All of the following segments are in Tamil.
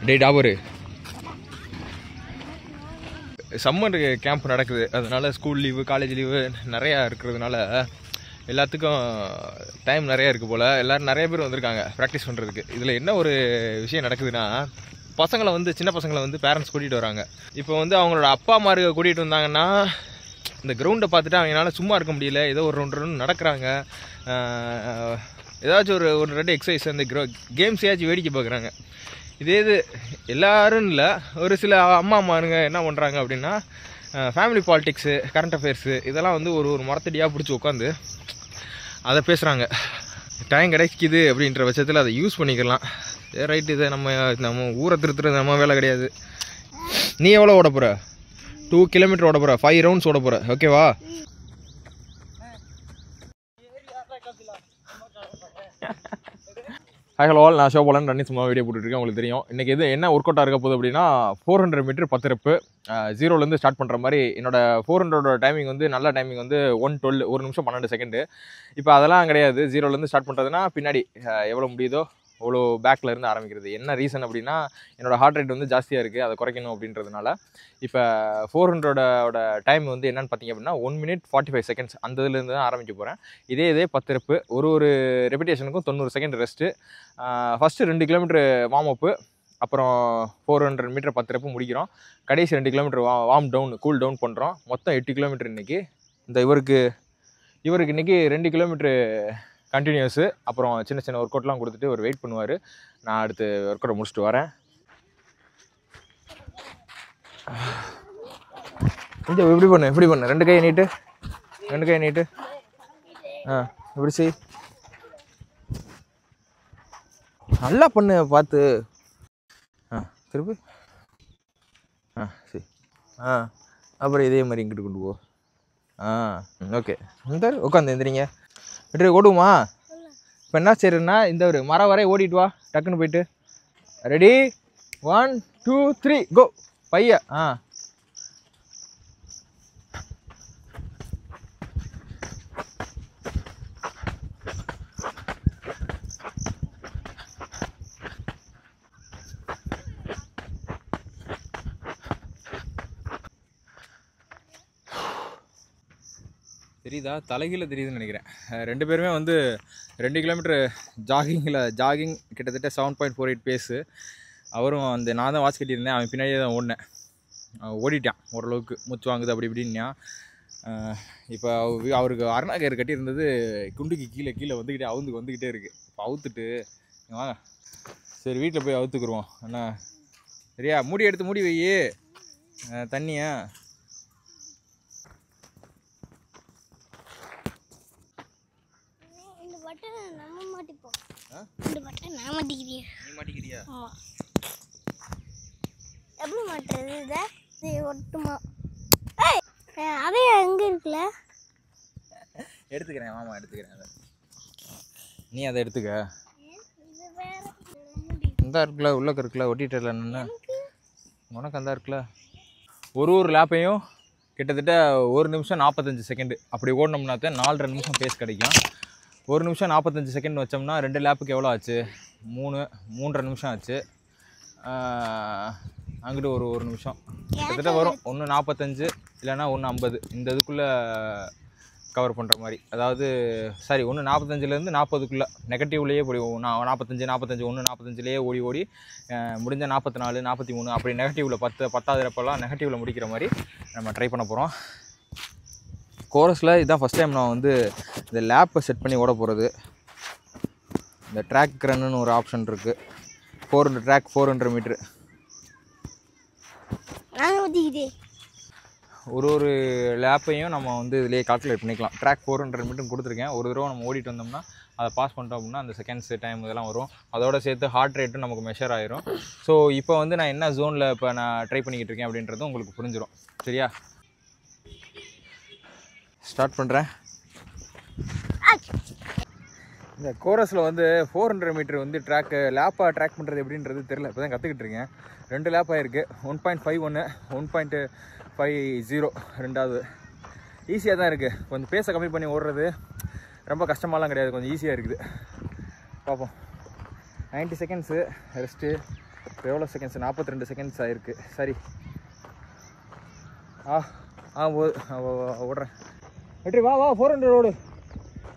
டேய் டாபரு, சம்மர் கேம்ப் நடக்குது. அதனால ஸ்கூல் லீவு காலேஜ் லீவு நிறையா இருக்கிறதுனால எல்லாத்துக்கும் டைம் நிறையா இருக்குது போல். எல்லோரும் நிறைய பேர் வந்திருக்காங்க ப்ராக்டிஸ் பண்ணுறதுக்கு. இதில் என்ன ஒரு விஷயம் நடக்குதுன்னா, பசங்களை வந்து சின்ன பசங்களை வந்து பேரண்ட்ஸ் கூட்டிகிட்டு வராங்க. இப்போ வந்து அவங்களோட அப்பா அம்மாரு கூட்டிகிட்டு வந்தாங்கன்னா இந்த கிரவுண்டை பார்த்துட்டு அவங்களால சும்மா இருக்க முடியல. ஏதோ ஒரு ரவுண்டு நடக்கிறாங்க, ஏதாச்சும் ஒரு ரெண்டு எக்ஸசைஸ் அந்த கேம்ஸ் ஏதாச்சும் வேடிக்கை பார்க்குறாங்க. இது எல்லோரும் இல்லை, ஒரு சில அம்மாருங்க என்ன பண்ணுறாங்க அப்படின்னா, ஃபேமிலி பாலிடிக்ஸு கரண்ட் அஃபேர்ஸு இதெல்லாம் வந்து ஒரு மரத்தடியாக பிடிச்சி உட்காந்து அதை பேசுகிறாங்க. டைம் கிடைக்குது அப்படின்ற பட்சத்தில் அதை யூஸ் பண்ணிக்கலாம். ரைட்டு, இதை நம்ம ஊரை திருத்துறது நம்ம வேலை கிடையாது. நீ எவ்வளோ ஓட போகிற? 2 கிலோமீட்டர் ஓட போகிற, 5 ரவுண்ட்ஸ் ஓட போகிற, ஓகேவா? ஹலோ ஆல், நான் ஷோபாலன் ரன்னிங் சும்மா வீடியோ போட்டுருக்கேன். உங்களுக்கு தெரியும் இன்றைக்கி என்ன ஒர்க் அவுட்டாக இருக்க போகுது அப்படின்னா, 400 மீட்டர் 10 ரெப்பு 0லேருந்து ஸ்டார்ட் பண்ணுற மாதிரி. என்னோட 400 டைமிங் வந்து நல்ல டைமிங் வந்து 1:12, 1 நிமிஷம் 12 செகண்டு. இப்போ அதெல்லாம் கிடையாது. 0லேருந்து ஸ்டார்ட் பண்ணுறதுனா பின்னாடி எவ்வளோ முடியுதோ அவ்வளோ பேக்கில் இருந்து ஆரம்பிக்கிறது. என்ன ரீசன் அப்படின்னா, என்னோடய ஹார்ட் ரேட் வந்து ஜாஸ்தியாக இருக்குது, அதை குறைக்கணும் அப்படின்றதுனால. இப்போ 400ஓட டைம் வந்து என்னென்னு பார்த்தீங்க அப்படின்னா 1 minute 45 seconds அந்த இதுலேருந்து தான் ஆரம்பிக்க போகிறேன். இதே 10 ரெப்பு, ஒரு ரெபிடேஷனுக்கும் 90 second rest. First 2 kilometre warm up, அப்புறம் 400 மீட்டர் 10 ரெப்பு முடிக்கிறோம். கடைசி 2 kilometre warm down cool down பண்ணுறோம். மொத்தம் 8 கிலோமீட்டர் இன்றைக்கி. இவருக்கு இன்றைக்கி 2 கிலோமீட்ரு கண்டினியூஸு, அப்புறம் சின்ன ஒர்க் அவுட்லாம் கொடுத்துட்டு ஒரு வெயிட் பண்ணுவார். நான் அடுத்து ஒர்க் அவுட்டை முடிச்சுட்டு வரேன். கொஞ்சம் இப்படி பண்ணு 2 கையை நீட்டு, 2 கையை நீட்டு. இப்படி செய், நல்லா பண்ணு பார்த்து. திருப்பி சரி. அப்புறம் இதே மாதிரி இங்கிட்டு கொண்டு போ. ஓகே, இந்த உட்காந்து எந்திரிங்க. வெற்றி ஓடுமா? இப்போ என்ன செய்யறதுன்னா, இந்த ஒரு மரம் வரை ஓடிட்டு வா டக்குன்னு போயிட்டு. ரெடி, 1 2 3 கோ. பையா தெரியுதா? தலைகீழ தெரியுதுன்னு நினைக்கிறேன். 2 பேருமே வந்து 2 கிலோமீட்டர் ஜாகிங் கிட்டத்தட்ட 7.48 பேஸு. அவரும் நான் தான் வாட்ச் கட்டியிருந்தேன், அவன் பின்னாடியே தான் ஓடினேன். ஓடிட்டான் ஓரளவுக்கு, மூச்சு வாங்குது அப்படி இப்படின்னா. இப்போ அவருக்கு அருணாகர் கட்டியிருந்தது குண்டுக்கு கீழே வந்துக்கிட்டே இருக்குது. இப்போ அவுத்துட்டு வாங்க, சரி வீட்டில் போய் அவுத்துக்குருவோம். அண்ணா சரியா? மூடி எடுத்து மூடி வை தண்ணியா. எப்படி மாட்டுறது? இதை ஒட்டுமா? அதே எங்கே இருக்குல்ல? எடுத்துக்கிறேன் மாமா, எடுத்துக்கிறேன். நீ அதை எடுத்துக்க. இந்த இருக்குல்ல, உள்ளக்க இருக்குல்ல, ஒட்டிட்டு என்ன உனக்கு அந்த இருக்குல்ல. ஒரு லேப்பையும் கிட்டத்தட்ட 1 நிமிஷம் 45 செகண்டு அப்படி ஓடினோம்னா தான் 4.5 நிமிஷம் பேஸ் கிடைக்கும். 1 நிமிஷம் 45 செகண்ட் வச்சோம்னா 2 லேப்புக்கு எவ்வளோ ஆச்சு? 3.5 நிமிஷம் ஆச்சு. அங்கிட்டு ஒரு நிமிஷம் கிட்டத்தட்ட வரும். 1:45 இல்லைன்னா 1:50 இந்த இதுக்குள்ளே கவர் பண்ணுற மாதிரி. அதாவது சாரி, 1:45லேருந்து 40க்குள்ளே நெகட்டிவ்லேயே போய் 45 1:45லேயே ஓடி முடிஞ்ச 44 43 அப்படி நெகட்டிவில் 10வது ரெப்பெல்லாம் நெகட்டிவில் முடிக்கிற மாதிரி நம்ம ட்ரை பண்ண போகிறோம். கோரஸில் இதுதான் ஃபஸ்ட் டைம் நான் வந்து இந்த லேப்பை செட் பண்ணி ஓட போகிறது. இந்த ட்ராக் ரன்னுன்னு ஒரு ஆப்ஷன் இருக்குது. 400 மீட்ரு ஒரு லேப்பையும் நம்ம வந்து இதிலே கால்குலேட் பண்ணிக்கலாம். ட்ராக் 400 மீட்டர் கொடுத்துருக்கேன். ஒரு தடவை நம்ம ஓடிட்டு வந்தோம்னா அதை பாஸ் பண்ணிட்டோம் அப்படின்னா அந்த செகண்ட்ஸ் டைம் இதெல்லாம் வரும். அதோடு சேர்த்து ஹார்ட் ரேட்டும் நமக்கு மெஷர் ஆயிரும். ஸோ இப்போ வந்து நான் என்ன ஜோனில் இப்போ நான் ட்ரை பண்ணிக்கிட்டு இருக்கேன் அப்படின்றதும் உங்களுக்கு புரிஞ்சிடும். சரியா? ஸ்டார்ட் பண்ணுறேன். இந்த கோரஸில் வந்து 400 மீட்டர் வந்து லேப்பாக ட்ராக் பண்ணுறது எப்படின்றது தெரில. இப்போ தான் கற்றுக்கிட்டு இருக்கேன். 2 லேப் ஆகிருக்கு. 1.51 1.50 ரெண்டாவது. ஈஸியாக தான் இருக்குது. கொஞ்சம் பேச கம்மி பண்ணி ஓடுறது ரொம்ப கஷ்டமாலாம் கிடையாது, கொஞ்சம் ஈஸியாக இருக்குது. பார்ப்போம். 90 செகண்ட்ஸு ரெஸ்ட்டு. இப்போ எவ்வளோ செகண்ட்ஸ்? 42 செகண்ட்ஸ் ஆகிருக்கு. சரி ஓடுறேன். வெற்றி வா 400 ஓடு.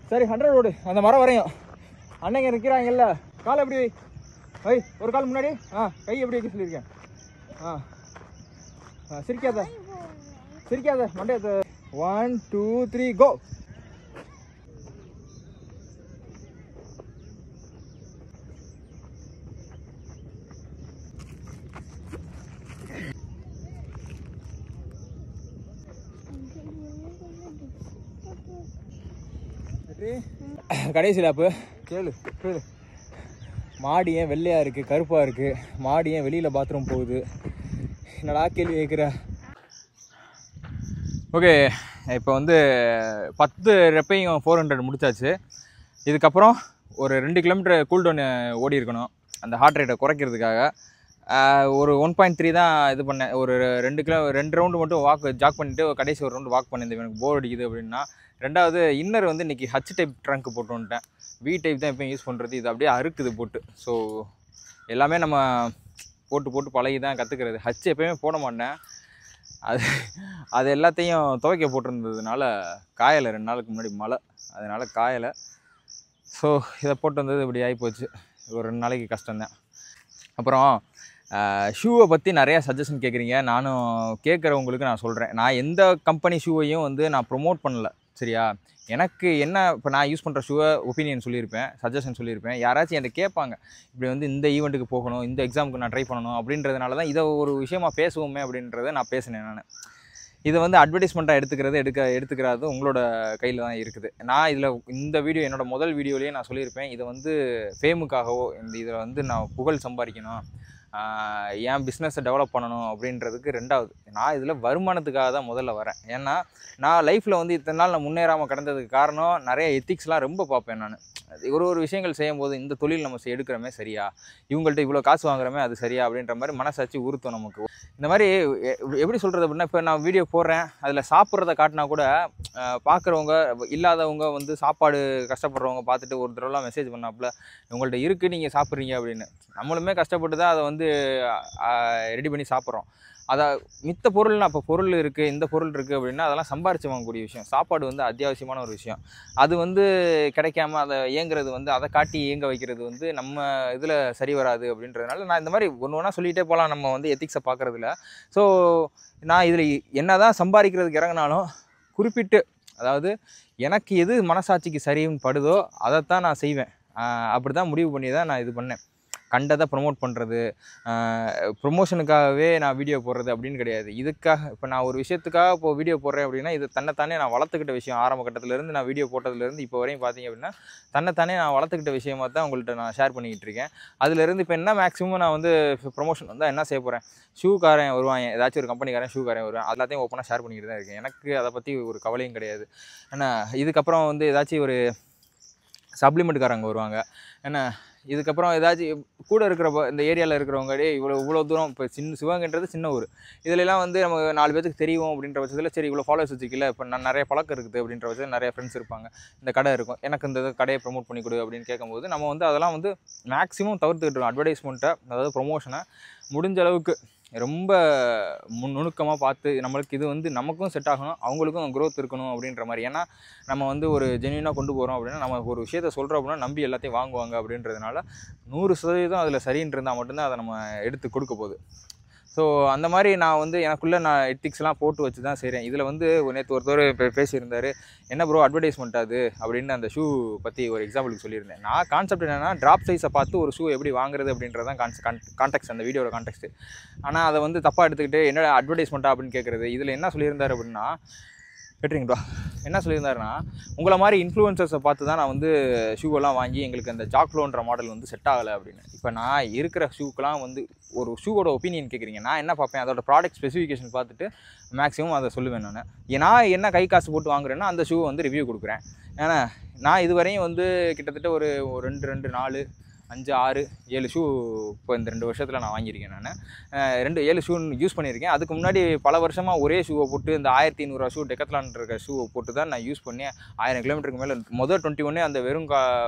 சரி 100 ஓடு. அந்த மரம் வரையும் அன்னைங்க நிற்கிறாங்கல்ல, காலை எப்படி வை, ஒரு கால் முன்னாடி. கை எப்படி வைக்க சொல்லியிருக்கேன். சிரிக்காத மண்டையத்தை. 1 2 3 கோ. கடைசி லேப்பு. கேளு. மாடி ஏன் வெள்ளையாக இருக்குது, கருப்பாக இருக்குது? மாடி ஏன் வெளியில் பாத்ரூம் போகுது? என்னடா கேள்வி கேட்குற? ஓகே, இப்போ வந்து 10 ரெப்பையும் 400 முடிச்சாச்சு. இதுக்கப்புறம் ஒரு 2 கிலோமீட்டர் கூல்டவுன் ஓடி இருக்கணும் அந்த ஹார்ட் ரேட்டை குறைக்கிறதுக்காக. ஒரு 1.3 தான் இது பண்ணேன். ஒரு 2 ரவுண்டு மட்டும் ஜாக் பண்ணிவிட்டு கடைசி ஒரு ரவுண்டு வாக் பண்ணியிருந்தேன். எனக்கு போர் அடிக்குது அப்படின்னா. ரெண்டாவது இன்னர் வந்து இன்றைக்கி H டைப் ட்ரங்க் போட்டு வந்துட்டேன். V டைப் தான் எப்போயும் யூஸ் பண்ணுறது. இது அப்படியே அறுக்குது போட்டு. ஸோ எல்லாமே நம்ம போட்டு பழகி தான் கற்றுக்கிறது. H எப்போயுமே போட மாட்டேன். அது எல்லாத்தையும் துவைக்க போட்டிருந்ததுனால காயலை. 2 நாளுக்கு முன்னாடி மழை, அதனால் காயலை. ஸோ இதை போட்டு வந்தது இப்படி ஆகிப்போச்சு. ஒரு 2 நாளைக்கு கஷ்டம்தான். அப்புறம் ஷூவை பற்றி நிறையா சஜஷன் கேட்குறீங்க. நானும் கேட்குறவங்களுக்கு நான் சொல்கிறேன், நான் எந்த கம்பெனி ஷூவையும் வந்து நான் ப்ரொமோட் பண்ணல, சரியா? எனக்கு என்ன, இப்போ நான் யூஸ் பண்ணுற ஷூவை ஒப்பீனியன் சொல்லியிருப்பேன், சஜஷன் சொல்லியிருப்பேன். யாராச்சும் என்கிட்ட கேட்பாங்க, இப்படி வந்து இந்த ஈவெண்ட்டுக்கு போகணும், இந்த எக்ஸாமுக்கு நான் ட்ரை பண்ணணும் அப்படின்றதுனால தான் இதை ஒரு விஷயமா பேசுவோமே அப்படின்றத நான் பேசினேன். நான் இதை வந்து அட்வர்டைஸ்மெண்ட்டாக எடுத்துக்கிறது உங்களோட கையில் தான் இருக்குது. நான் இதில் இந்த வீடியோ என்னோடய முதல் வீடியோலேயே நான் சொல்லியிருப்பேன், இதை வந்து ஃபேமுக்காகவோ இதில் வந்து நான் புகழ் சம்பாதிக்கணும், என் பிஸ்னஸை டெவலப் பண்ணணும் அப்படின்றதுக்கு ரெண்டாவது. நான் இதில் வருமானத்துக்காக தான் முதல்ல வரேன். ஏன்னா நான் லைஃப்பில் வந்து இத்தனை நாள் நான் முன்னேறாமல் கிடந்ததுக்கு காரணம் நிறைய எத்திக்ஸ்லாம் ரொம்ப பார்ப்பேன். நான் ஒரு விஷயங்கள் செய்யும்போது இந்த தொழில் நம்ம எடுக்கிறோமே சரியா, இவங்கள்ட்ட இவ்வளோ காசு வாங்குறோமே அது சரியா அப்படின்ற மாதிரி மனசாட்சி உறுத்தும் நமக்கு. இந்த மாதிரி எப்படி சொல்கிறது அப்படின்னா, இப்போ நான் வீடியோ போடுறேன், அதில் சாப்பிட்றத காட்டினா கூட பார்க்குறவங்க இல்லாதவங்க வந்து சாப்பாடு கஷ்டப்படுறவங்க பார்த்துட்டு ஒரு தடவைலாம் மெசேஜ் பண்ணாப்புல, உங்கள்கிட்ட இருக்குது நீங்கள் சாப்பிட்றீங்க அப்படின்னு. நம்மளுமே கஷ்டப்பட்டு தான் அதை வந்து ரெடி பண்ணி சாப்பிட்றோம். அதை மித்த பொருள்னா, இப்போ பொருள் இருக்குது, இந்த பொருள் இருக்குது அப்படின்னா அதெல்லாம் சம்பாரித்து வாங்கக்கூடிய விஷயம். சாப்பாடு வந்து அத்தியாவசியமான ஒரு விஷயம். அது வந்து கிடைக்காம அதை இயங்குறது வந்து, அதை காட்டி இயங்க வைக்கிறது வந்து நம்ம இதில் சரி வராது அப்படின்றதுனால நான் இந்த மாதிரி ஒன்றா சொல்லிகிட்டே போகலாம் நம்ம வந்து எத்திக்ஸை பார்க்குறதுல. ஸோ நான் இதில் என்ன தான் சம்பாதிக்கிறதுக்கு இறங்கினாலும் குறிப்பிட்டு, அதாவது எனக்கு எது மனசாட்சிக்கு சரின்னு படுதோ அதைத்தான் நான் செய்வேன். அப்படி தான் முடிவு பண்ணி தான் நான் இது பண்ணேன். கண்டதை ப்ரொமோட் பண்ணுறது, ப்ரொமோஷனுக்காகவே நான் வீடியோ போடுறது அப்படின்னு கிடையாது. இதுக்காக இப்போ நான் ஒரு விஷயத்துக்காக இப்போ வீடியோ போடுறேன் அப்படின்னா, இது தன்னைத்தானே நான் வளர்த்துக்கிட்ட விஷயம். ஆரம்ப கட்டத்திலேருந்து நான் வீடியோ போட்டதுலேருந்து இப்போ வரையும் பார்த்தீங்க அப்படின்னா தன்னைத்தானே நான் வளர்த்துக்கிட்ட விஷயமாக தான் உங்கள்கிட்ட நான் ஷேர் பண்ணிக்கிட்டு இருக்கேன். அதுலேருந்து இப்போ என்ன மேக்ஸிமம் நான் வந்து ப்ரொமோஷன் வந்தால் என்ன செய்ய போகிறேன், ஷூக்காரன் வருவாங்க, ஏதாச்சும் ஒரு கம்பெனிக்காரன் ஷூக்காரன் வருவேன், எல்லாத்தையும் ஓப்பனாக ஷேர் பண்ணிக்கிட்டு தான் இருக்கேன். எனக்கு அதை பற்றி ஒரு கவலையும் கிடையாது. ஏன்னா இதுக்கப்புறம் வந்து ஏதாச்சும் ஒரு சப்ளிமெண்ட்டுக்காரங்க வருவாங்க. ஏன்னா இதுக்கப்புறம் ஏதாச்சும் கூட இருக்கிற இந்த ஏரியாவில் இருக்கிறவங்க இவ்வளோ தூரம், இப்போ சிவகங்கைன்றது சின்ன ஊர், இதிலெல்லாம் வந்து நம்ம 4 பேருக்கு தெரியும் அப்படின்ற பட்சத்தில் சரி இவ்வளோ ஃபாலோவர்ஸ் வச்சுக்கல, இப்போ நான் நிறைய பழக்கம் இருக்குது அப்படின்ற பட்சத்தில் நிறைய ஃப்ரெண்ட்ஸ் இருப்பாங்க, இந்த கடை இருக்கும், எனக்கு இந்த கடையை ப்ரொமோட் பண்ணி கொடு அப்படின்னு கேட்கும்போது நம்ம வந்து அதெல்லாம் வந்து மேக்ஸிமம் தவிர்த்துக்கிட்டு இருக்கோம். அட்வர்டைஸ்மெண்ட்டை, அதாவது ப்ரொமோஷனை முடிஞ்ச அளவுக்கு ரொம்ப நுணுக்கமாக பார்த்து, நம்மளுக்கு இது வந்து நமக்கும் செட் ஆகணும், அவங்களுக்கும் க்ரோத் இருக்கணும் அப்படின்ற மாதிரி. ஏன்னா நம்ம வந்து ஒரு ஜென்யூனாக கொண்டு போகிறோம் அப்படின்னா, நம்ம ஒரு விஷயத்தை சொல்கிறோம் அப்படின்னா நம்பி எல்லாத்தையும் வாங்குவாங்க அப்படின்றதுனால 100% அதில் சரின்னு இருந்தால் மட்டும்தான் அதை நம்ம எடுத்து கொடுக்க போகுது. ஸோ அந்த மாதிரி நான் வந்து எனக்குள்ளே நான் எத்திக்ஸ்லாம் போட்டு வச்சு தான் செய்கிறேன். இதில் வந்து நேற்று ஒருத்தர் பேசியிருந்தார், என்ன ப்ரோ அட்வர்டைஸ்மெண்ட் அது அப்படின்னு அந்த ஷூ பற்றி ஒரு எக்ஸாம்பிளுக்கு சொல்லியிருந்தேன். நான் கான்செப்ட் என்னென்னா, ட்ராப் சைஸை பார்த்து ஒரு ஷூ எப்படி வாங்குறது அப்படின்றது தான் கான்டெக்ட், அந்த வீடியோட கான்டெக்ட். ஆனால் அதை வந்து தப்பாக எடுத்துக்கிட்டு என்ன அட்வர்டைஸ்மெண்ட்டா அப்படின்னு கேட்குறது. இதில் என்ன சொல்லியிருந்தார் அப்படின்னா, கேட்டுறீங்களா, என்ன சொல்லியிருந்தாருன்னா, உங்களை மாதிரி இன்ஃப்ளூயன்சர்ஸை பார்த்து தான் நான் வந்து ஷூவெல்லாம் வாங்கி எங்களுக்கு அந்த ஜாக்லோன்ற மாடல் வந்து செட் ஆகலை அப்படின்னு. இப்போ நான் இருக்கிற ஷூக்கெலாம் வந்து ஒரு ஷூவோட ஒப்பீனியன் கேட்குறீங்க, நான் என்ன பார்ப்பேன், அதோட ப்ராடக்ட் ஸ்பெசிஃபிகேஷன் பார்த்துட்டு மேக்ஸிமம் அதை சொல்லுவேன். நான் என்ன கை காசு போட்டு வாங்குறேன்னா அந்த ஷூவை வந்து ரிவ்யூ கொடுக்குறேன். ஏன்னா நான் இதுவரையும் வந்து கிட்டத்தட்ட ஒரு 2, 4, 5, 6, 7 ஷூ இப்போ இந்த 2 வருஷத்தில் நான் வாங்கியிருக்கேன். நான் 7 ஷூ யூஸ் பண்ணியிருக்கேன். அதுக்கு முன்னாடி பல வருஷமாக ஒரே ஷூவை போட்டு இந்த 1500 ஷூ டெக்கத்லான் இருக்க ஷூவை போட்டு தான் நான் யூஸ் பண்ணி 1000 கிலோமீட்டருக்கு மேலே மொதல் 21 அந்த வெறும்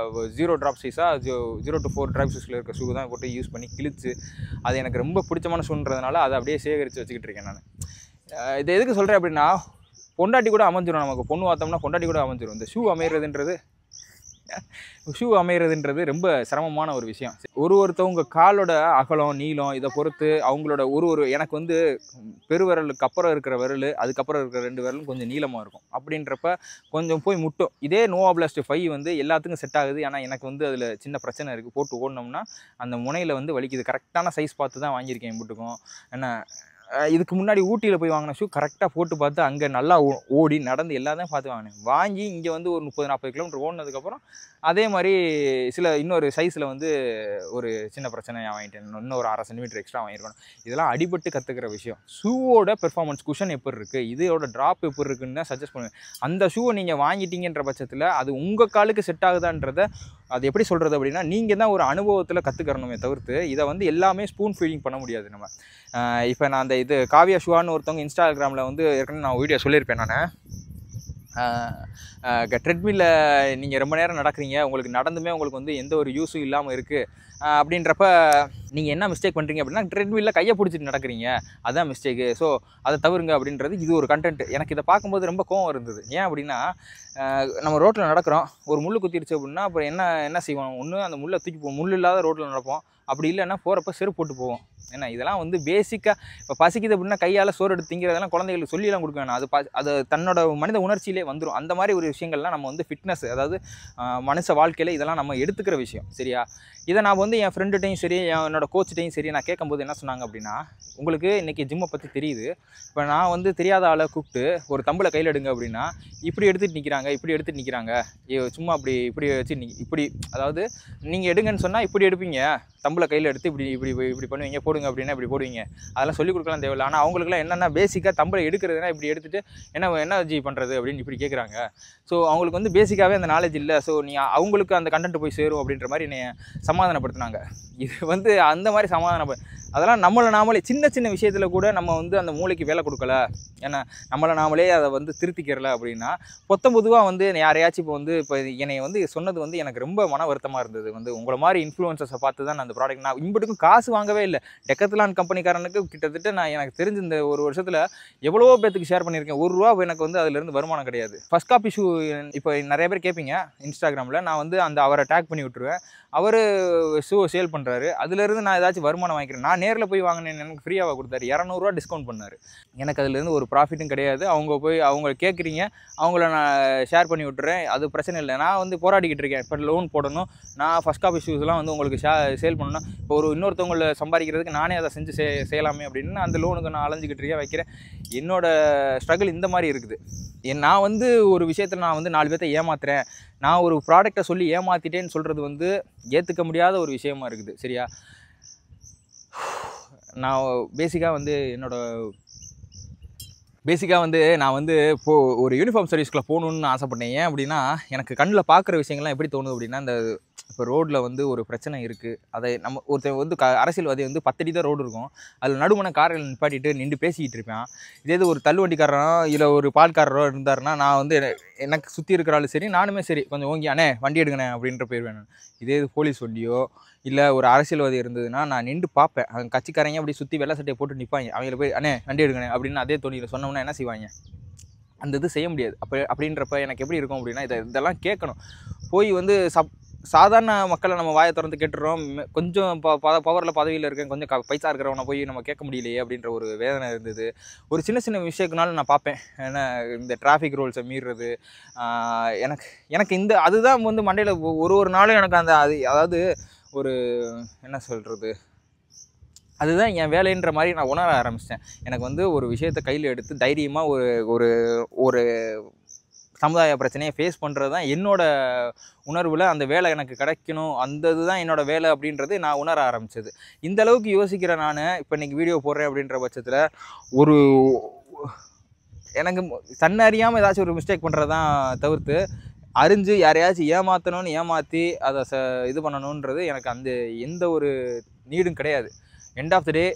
0 ட்ராப் சைஸாக 0 to 4 ட்ராப் சைஸில் இருக்க ஷூ தான் போட்டு யூஸ் பண்ணி கிழிச்சு அது எனக்கு ரொம்ப பிடிச்சமான ஷூன்றதுனால அதை அப்படியே சேகரித்து வச்சுக்கிட்டு இருக்கேன் நான். இது எதுக்கு சொல்கிறேன் அப்படின்னா, பொண்டாட்டி கூட அமைஞ்சிடும். நமக்கு பொண்ணு பார்த்தோம்னா பொண்டாட்டி கூட அமைஞ்சிடும். இந்த ஷூ அமைகிறதுன்றது ரொம்ப சிரமமான ஒரு விஷயம். ஒருத்தவங்க காலோட அகலம், நீளம் இதை பொறுத்து அவங்களோட எனக்கு வந்து பெருவிரலுக்கு அப்புறம் இருக்கிற விரல், அதுக்கப்புறம் இருக்கிற 2 விரலும் கொஞ்சம் நீளமாக இருக்கும். அப்படின்றப்ப கொஞ்சம் போய் முட்டும். இதே நோவா பிளாஸ்ட் 5 வந்து எல்லாத்துக்கும் செட் ஆகுது. ஆனால் எனக்கு வந்து அதில் சின்ன பிரச்சனை இருக்குது. போட்டு ஓடினோம்னா அந்த முனையில் வந்து வலிக்குது. கரெக்டான சைஸ் பார்த்து தான் வாங்கியிருக்கேன் இம்புட்டுக்கும். ஏன்னா இதுக்கு முன்னாடி ஊட்டியில் போய் வாங்கின ஷூ கரெக்டாக போட்டு பார்த்து அங்கே நல்லா ஓடி நடந்து எல்லாத்தையும் பார்த்து வாங்கினேன். வாங்கி இங்கே வந்து ஒரு 30-40 கிலோமீட்டர் ஓடினதுக்கப்புறம் அதே மாதிரி இன்னொரு சைஸில் வந்து ஒரு சின்ன பிரச்சனையாக வாங்கிட்டேன். இன்னும் ஒரு 1/2 சென்டிமீட்டர் எக்ஸ்ட்ரா வாங்கியிருக்கணும். இதெல்லாம் அடிபட்டு கற்றுக்கிற விஷயம். ஷூவோட பெர்ஃபார்மன்ஸ் குஷன் எப்படி இருக்குது, இதோட ட்ராப் எப்படி இருக்குன்னு தான் சஜஸ்ட் பண்ணுவேன். அந்த ஷூவை நீங்கள் வாங்கிட்டீங்கன்ற பட்சத்தில் அது உங்கள் காலுக்கு செட் ஆகுதான்றதை அது எப்படி சொல்கிறது அப்படின்னா, நீங்கள் தான் ஒரு அனுபவத்தில் கற்றுக்கிறணுமே தவிர்த்து இதை வந்து எல்லாமே ஸ்பூன் ஃபீடிங் பண்ண முடியாது நம்ம. இப்போ நான் அந்த காவியா ஷூவான்னு ஒருத்தவங்க இன்ஸ்டாகிராமில் வந்து ஏற்கனவே நான் வீடியோ சொல்லியிருப்பேன். நான் ட்ரெட்மில்லில் நீங்கள் ரொம்ப நேரம் நடக்கிறீங்க, உங்களுக்கு நடந்துமே உங்களுக்கு வந்து எந்த ஒரு யூஸும் இல்லாமல் இருக்குது அப்படின்றப்ப நீங்கள் என்ன மிஸ்டேக் பண்ணுறீங்க அப்படின்னா, ட்ரெட்மில்லில் கையை பிடிச்சிட்டு நடக்கிறீங்க, அதுதான் மிஸ்டேக்கு. ஸோ அதை தவிருங்க அப்படின்றது இது ஒரு கண்டென்ட். எனக்கு இதை பார்க்கும்போது ரொம்ப கோவம் இருந்தது. ஏன் அப்படின்னா, நம்ம ரோட்டில் நடக்கிறோம், ஒரு முள் குத்திருச்சு அப்படின்னா அப்புறம் என்ன செய்வோம்? ஒன்று அந்த முள்ளை தூக்கி முள் இல்லாத ரோட்டில் நடப்போம், அப்படி இல்லைன்னா போகிறப்ப செருப்பு போட்டு போவோம். ஏன்னா இதெல்லாம் வந்து பேசிக்காக இப்போ பசிக்குது அப்படின்னா கையால் சோறு எடுத்து திங்கிறதெல்லாம் குழந்தைகளுக்கு சொல்லிலாம் கொடுக்க வேணாம். அது தன்னோட மனித உணர்ச்சியிலே வந்துடும். அந்த மாதிரி ஒரு விஷயங்கள்லாம் நம்ம வந்து ஃபிட்னஸ், அதாவது மனுஷ வாழ்க்கையில் இதெல்லாம் நம்ம எடுத்துக்கிற விஷயம். சரியா? இதை நான் வந்து என் ஃப்ரெண்டுகிட்டையும் சரி, என்னோடய கோச்சிட்டையும் சரி நான் கேட்கும்போது என்ன சொன்னாங்க அப்படின்னா, உங்களுக்கு இன்றைக்கி ஜிம்மை பற்றி தெரியுது, இப்போ நான் வந்து தெரியாத ஆளை கூப்பிட்டு ஒரு தம்பில் கையில் எடுங்க அப்படின்னா இப்படி எடுத்துகிட்டு நிற்கிறாங்க, சும்மா இப்படி வச்சு இப்படி, அதாவது நீங்கள் எடுங்கன்னு சொன்னால் இப்படி எடுப்பீங்க, தம்பில் கையில் எடுத்து இப்படி பண்ணுவீங்க, போடுங்க அப்படின்னா இப்படி போடுவீங்க. அதெல்லாம் சொல்லிக் கொடுக்கலாம் தேவையில்லை. ஆனால் அவங்களுக்குலாம் என்னென்னா பேசிக்காக தம்பில் எடுக்கிறதுனா இப்படி எடுத்துகிட்டு என்ன ஜி பண்ணுறது அப்படின்னு இப்படி கேட்குறாங்க. ஸோ அவங்களுக்கு வந்து பேசிக்காகவே அந்த நாலேஜ் இல்லை. ஸோ அவங்களுக்கு அந்த கண்டென்ட் போய் சேரும் அப்படின்ற மாதிரி என்னை சமாதானப்படுத்தினாங்க. இது வந்து அந்த மாதிரி அதெல்லாம் நாமளே சின்ன விஷயத்தில் கூட நம்ம வந்து அந்த மூளைக்கு வேலை கொடுக்கல, ஏன்னா நாமளே அதை வந்து திருத்திக்கிறல அப்படின்னா, பொதுவாக வந்து யாரையாச்சும் இப்போ என்னை வந்து சொன்னது வந்து எனக்கு ரொம்ப மன வருத்தமாக இருந்தது. வந்து உங்களை மாதிரி இன்ஃப்ளூயன்சர்ஸை பார்த்து தான் நான் அந்த ப்ராடக்ட் நான் இம்பட்டுக்கும் காசு வாங்கவே இல்லை. டெக்கத்லான் கம்பெனிக்காரனுக்கு கிட்டத்தட்ட எனக்கு தெரிஞ்ச இந்த ஒரு வருஷத்தில் எவ்வளவோ பேத்துக்கு ஷேர் பண்ணியிருக்கேன். ₹1 எனக்கு வந்து அதிலிருந்து வருமானம் கிடையாது. ஃபர்ஸ்ட் காப்பி ஷூ இப்போ நிறைய பேர் கேட்பீங்க இன்ஸ்டாகிராமில், நான் வந்து அவரை டேக் பண்ணி விட்டுருவேன். அவர் ஷூ சேல் பண்ணுறாரு, அதுலேருந்து நான் ஏதாச்சும் வருமானம் வாங்கிக்கிறேன். நான் நேரில் போய் வாங்கினேன், எனக்கு ஃப்ரீயாக கொடுத்தாரு, ₹200 டிஸ்கவுண்ட் பண்ணார். எனக்கு அதுலேருந்து ஒரு ப்ராஃபிட்டும் கிடையாது. அவங்க கேட்குறீங்க, அவங்கள நான் ஷேர் பண்ணி விட்டுறேன், அது பிரச்சனை இல்லை. நான் வந்து போராடிக்கிட்டு இருக்கேன். இப்போ லோன் போடணும், நான் ஃபர்ஸ்ட் காப்பி ஷூஸ்லாம் வந்து உங்களுக்கு சேல் பண்ணணும். இப்போ இன்னொருத்தவங்களை சம்பாதிக்கிறதுக்கு நானே அதை செஞ்சு செய்யலாமே அப்படின்னு அந்த லோனுக்கு நான் அலைஞ்சிக்கிட்டு இருக்கேன், வைக்கிறேன். என்னோடய ஸ்ட்ரகிள் இந்த மாதிரி இருக்குது. நான் வந்து ஒரு விஷயத்தில் நான் வந்து 4 பேர்த்தை ஏமாத்துறேன், நான் ஒரு ப்ராடக்டை சொல்லி ஏமாற்றிட்டேன்னு சொல்கிறது வந்து ஏற்றுக்க முடியாத ஒரு விஷயமா இருக்குது. சரியா? நான் பேசிக்காக வந்து நான் வந்து இப்போது ஒரு யூனிஃபார்ம் சர்வீஸ்க்குள்ளே போகணுன்னு ஆசைப்பட்டேன். ஏன் அப்படின்னா, எனக்கு கண்ணில் பார்க்குற விஷயங்கள்லாம் எப்படி தோணுது அப்படின்னா, இந்த இப்போ ரோட்டில் வந்து ஒரு பிரச்சனை இருக்குது, அதை நம்ம ஒருத்தர் வந்து அரசியல்வாதி வந்து 10 அடி தான் ரோடு இருக்கும், அதில் நடுமண காரில் நிப்பாட்டிட்டு நின்று பேசிக்கிட்டு இருப்பேன். இதே ஒரு தள்ளுவண்டிக்காரனோ இல்லை ஒரு பால்காரரோ இருந்தாருன்னா, நான் வந்து எனக்கு சுற்றி இருக்கிறாலும் சரி, நானுமே சரி கொஞ்சம் ஓங்கி அண்ணே வண்டி எடுங்கண்ணே அப்படின்ற போயிடுவேன். இதே போலீஸ் வண்டியோ இல்லை ஒரு அரசியல்வாதி இருந்ததுன்னா நான் நின்று பார்ப்பேன். அவங்க கட்சிக்காரங்க அப்படி சுற்றி வெள்ளை சட்டையை போட்டு நிற்பாங்க, அவங்கள போய் அண்ணே வண்டி எடுங்கண்ணே அப்படின்னு அதே தோணியில் சொன்னோம்னா என்ன செய்வாங்க? அந்த இது செய்ய முடியாது. அப்படின்றப்ப எனக்கு எப்படி இருக்கும் அப்படின்னா, இதெல்லாம் கேட்கணும். போய் வந்து சாதாரண மக்களை நம்ம வாயை திறந்து கேட்டுடுறோம். கொஞ்சம் பவரில் பதவியில் இருக்கேன், கொஞ்சம் பைசா இருக்கிறவனை போய் நம்ம கேட்க முடியலையே அப்படின்ற ஒரு வேதனை இருந்தது. ஒரு சின்ன விஷயத்தினாலும் நான் பார்ப்பேன். ஏன்னா இந்த டிராஃபிக் ரூல்ஸை மீறுறது எனக்கு அதுதான் வந்து மண்டையில் ஒரு நாளும் எனக்கு அதாவது ஒரு என்ன சொல்கிறது, அதுதான் என் வேலைன்ற மாதிரி நான் உணர ஆரம்பிச்சிட்டேன். எனக்கு வந்து ஒரு விஷயத்தை கையில் எடுத்து தைரியமாக ஒரு ஒரு சமுதாய பிரச்சனையை ஃபேஸ் பண்ணுறது தான் என்னோடய உணர்வில். அந்த வேலை எனக்கு கிடைக்கணும், அந்த இதுதான் என்னோடய வேலை அப்படின்றது நான் உணர ஆரம்பித்தது. இந்த அளவுக்கு யோசிக்கிறேன் நான். இப்போ இன்றைக்கி வீடியோ போடுறேன் அப்படின்ற பட்சத்தில் எனக்கு தன்னை அறியாமல் ஏதாச்சும் ஒரு மிஸ்டேக் பண்ணுறது தான் தவிர்த்து அறிஞ்சு யாரையாச்சும் ஏமாற்றி அதை இது பண்ணணுன்றது எனக்கு அந்த எந்த ஒரு நீடும் கிடையாது. எண்ட் ஆஃப் த டே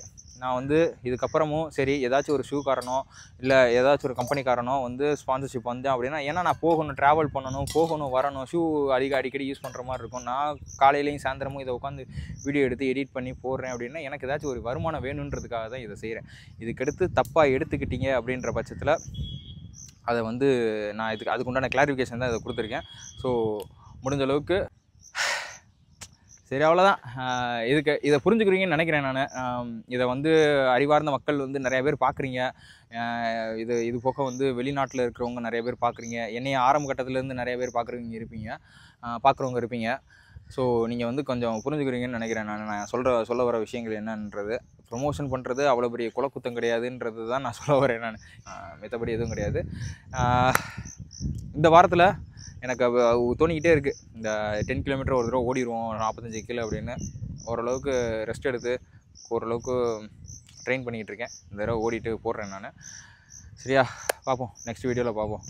நான் வந்து இதுக்கப்புறமும் சரி ஏதாச்சும் ஒரு ஷூக்காரனோ இல்லை ஏதாச்சும் ஒரு கம்பெனிக்காரனோ வந்து ஸ்பான்சர்ஷிப் வந்தேன் அப்படின்னா, ஏன்னா நான் போகணும், ட்ராவல் பண்ணணும், போகணும் வரணும், ஷூ அடிக்கடி யூஸ் பண்ணுற மாதிரி இருக்கும். நான் காலையிலையும் சாயந்தரமும் இதை உட்காந்து வீடியோ எடுத்து எடிட் பண்ணி போடுறேன் அப்படின்னா எனக்கு ஏதாச்சும் ஒரு வருமானம் வேணுன்றதுக்காக தான் இதை செய்கிறேன். இதுக்கடுத்து தப்பாக எடுத்துக்கிட்டீங்க அப்படின்ற பட்சத்தில் அதை வந்து நான் அதுக்குண்டான கிளாரிஃபிகேஷன் தான் இதை கொடுத்துருக்கேன். ஸோ முடிஞ்ச அளவுக்கு சரி, அவ்வளோதான். இதை புரிஞ்சுக்கிறீங்கன்னு நினைக்கிறேன். நான் இதை வந்து அறிவார்ந்த மக்கள் வந்து நிறைய பேர் பார்க்குறீங்க. இது போக வந்து வெளிநாட்டில் இருக்கிறவங்க நிறைய பேர் பார்க்குறீங்க. என்னைய ஆரம்ப கட்டத்துலேருந்து நிறைய பேர் பார்க்குறவங்க இருப்பீங்க. ஸோ நீங்கள் வந்து கொஞ்சம் புரிஞ்சுக்கிறீங்கன்னு நினைக்கிறேன். நான் சொல்ல வர விஷயங்கள் என்னன்றது, ப்ரொமோஷன் பண்ணுறது அவ்வளோ பெரிய குலக்குத்தம் கிடையாதுன்றது தான் நான் சொல்ல வரேன். மற்றபடி எதுவும் கிடையாது. இந்த வாரத்தில் எனக்கு தோணிக்கிட்டே இருக்குது, இந்த 10 கிலோமீட்டர் ஒரு தடவை ஓடிடுவோம் 45 கிலோ அப்படின்னு. ஓரளவுக்கு ரெஸ்ட் எடுத்து ஓரளவுக்கு ட்ரெயின் பண்ணிக்கிட்டு இருக்கேன். இந்த தடவை ஓடிட்டு போடுறேன் நான். சரியா, பார்ப்போம், நெக்ஸ்ட் வீடியோவில் பார்ப்போம்.